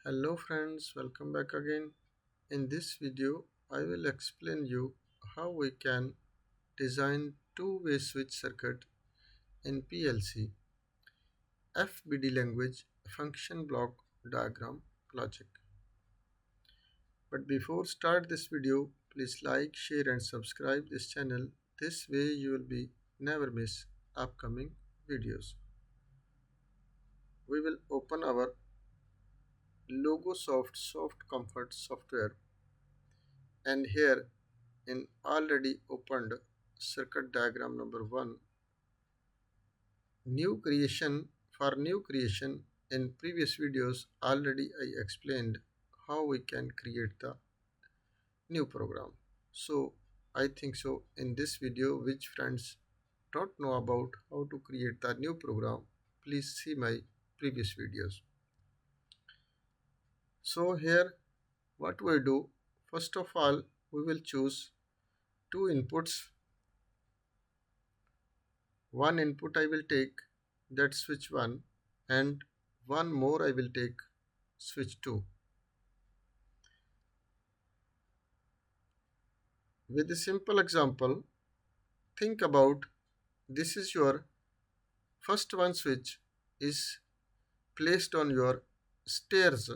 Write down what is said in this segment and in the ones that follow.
Hello friends, welcome back again. In this video, I will explain you how we can design two-way switch circuit in PLC, FBD language, function block diagram logic. But before start this video, please like, share and subscribe this channel. This way you will be never miss upcoming videos. We will open our Logo Soft Comfort software, and here in already opened circuit diagram number 1, new creation. In previous videos already I explained how we can create the new program. So I think so in this video, which friends don't know about how to create the new program, please see my previous videos. So here what we do, first of all we will choose two inputs. One input I will take, that switch 1, and one more I will take, switch 2. With a simple example, think about this is your first one switch is placed on your stairs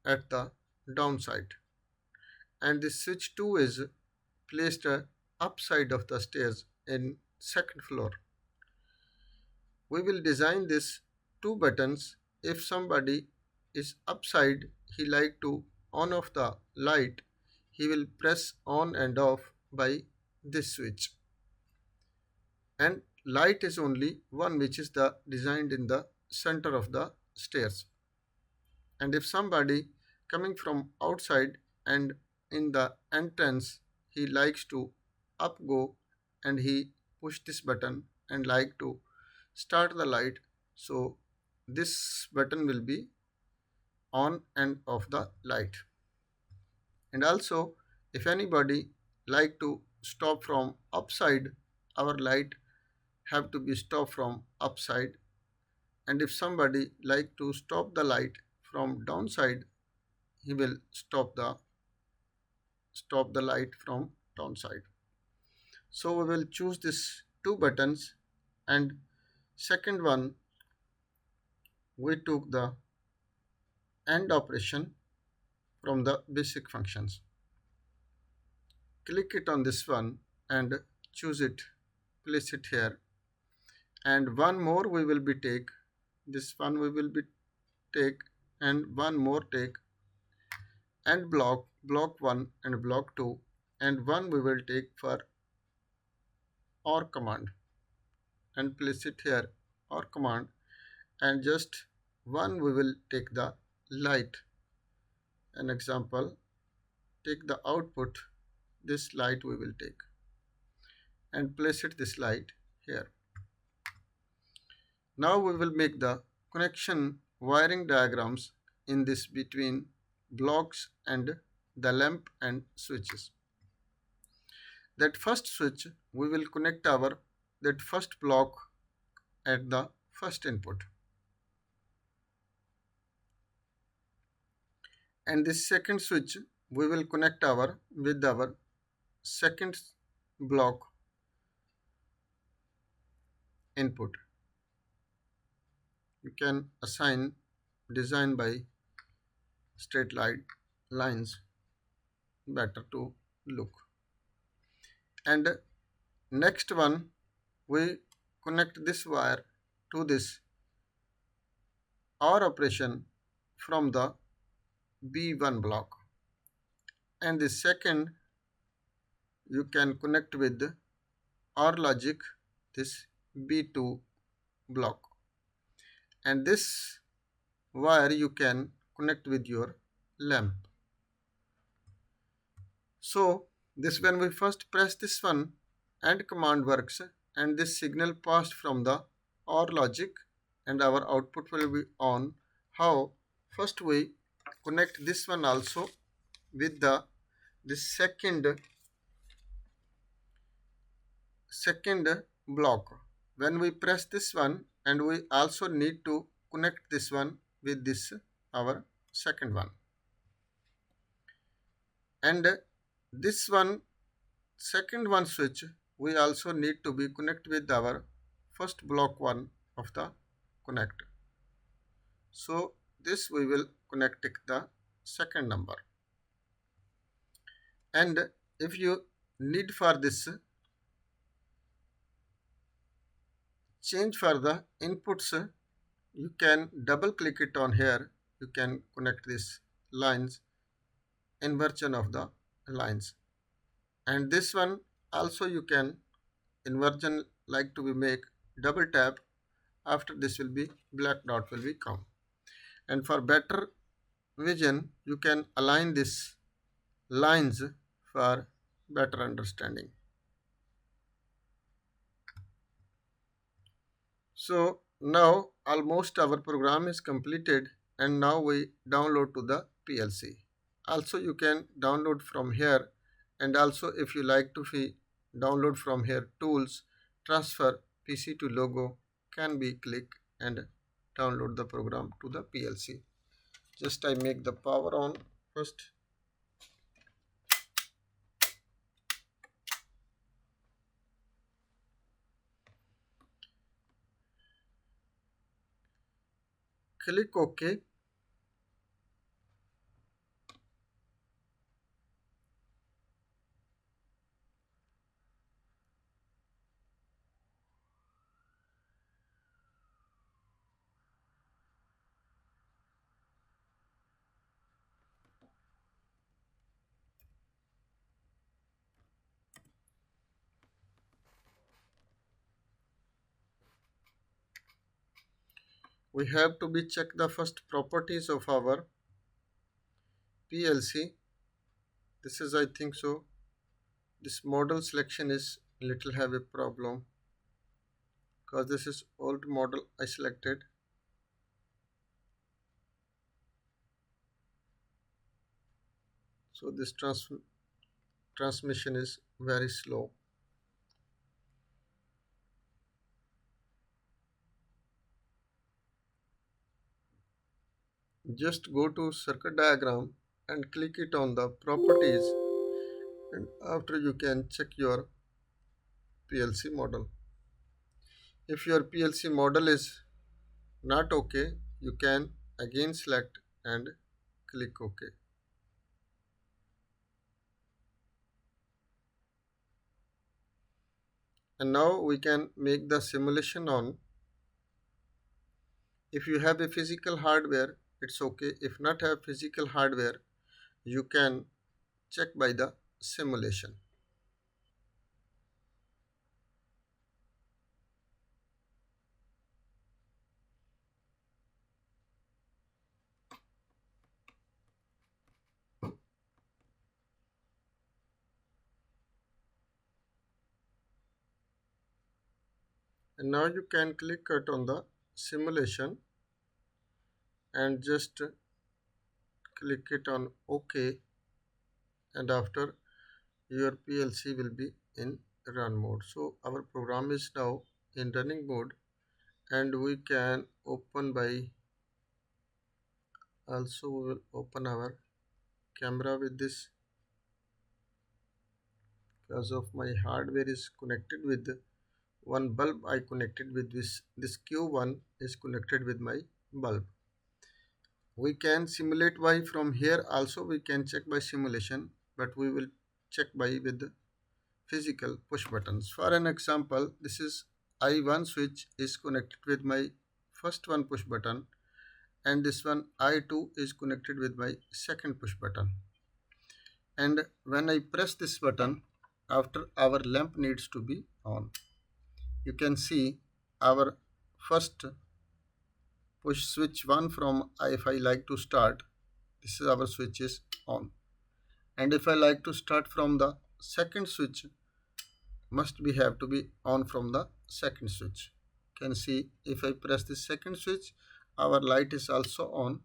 at the downside, and the switch 2 is placed upside of the stairs in second floor. We will design this two buttons. If somebody is upside, he like to on off the light, he will press on and off by this switch, and light is only one which is the designed in the center of the stairs. And if somebody coming from outside and in the entrance, he likes to up go, and he push this button and like to start the light, so this button will be on and off the light. And also if anybody like to stop from upside, our light have to be stopped from upside, and if somebody like to stop the light from downside, he will stop the light from downside. So we will choose this two buttons, and second one we took the AND operation from the basic functions. Click it on this one and choose it, place it here, and one more we will be take, this one we will be take, and one more take, and block 1 and block 2, and one we will take for OR command and place it here, OR command, and just one we will take the light. An example, take the output, this light we will take and place it this light here. Now we will make the connection wiring diagrams in this between blocks and the lamp and switches. That first switch we will connect our that first block at the first input, and this second switch we will connect our with our second block input. You can assign design by straight lines, better to look. And next one we connect this wire to this OR operation from the B1 block, and the second you can connect with OR logic, this B2 block, and this wire you can connect with your lamp. So this when we first press this one and command works, and this signal passed from the OR logic and our output will be on. How? First we connect this one also with the this second block. When we press this one, and we also need to connect this one with this our second one. And this one second one switch we also need to be connect with our first block one of the connect. So this we will connect the second number. And if you need for this change for the inputs, you can double click it on here. You can connect this lines inversion of the lines. And this one also you can inversion like to be make double tap. After this will be black dot will be come. And for better vision you can align this lines for better understanding. So now almost our program is completed and now we download to the PLC. Also you can download from here, and also if you like to download from here tools, transfer PC to logo can be click and download the program to the PLC. Just I make the power on first. Click OK. We have to be check the first properties of our PLC. This is I think so. This model selection is little have a problem because this is old model I selected. So this transmission is very slow. Just go to circuit diagram and click it on the properties, and after you can check your PLC model. If your PLC model is not okay, you can again select and click OK. And now we can make the simulation on. If you have a physical hardware, it's okay. If not have physical hardware, you can check by the simulation. And now you can click it on the simulation and just click it on OK, and after your PLC will be in run mode. So our program is now in running mode, and we can open by also we will open our camera with this because of my hardware is connected with one bulb. I connected with this Q1 is connected with my bulb. We can simulate by from here also we can check by simulation, but we will check by with the physical push buttons. For an example, this is I1 switch is connected with my first one push button, and this one I2 is connected with my second push button. And when I press this button, after our lamp needs to be on. You can see our first push switch 1 from if I like to start, this is our switch is on. And if I like to start from the second switch, must be have to be on from the second switch. You can see if I press the second switch, our light is also on,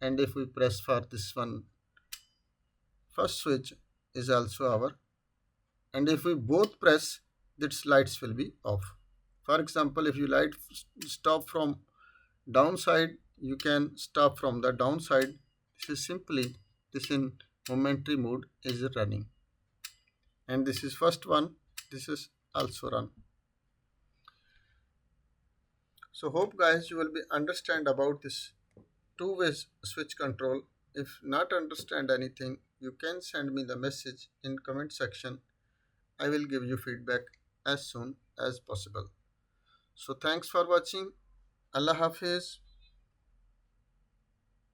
and if we press for this one first switch is also our, and if we both press, this lights will be off. For example, if you light stop from downside, you can stop from the downside. is simply this in momentary mode is running, and this is first one, this is also run. So hope guys you will be understand about this two-way switch control. If not understand anything, you can send me the message in comment section. I will give you feedback as soon as possible. So thanks for watching. Allah Hafiz.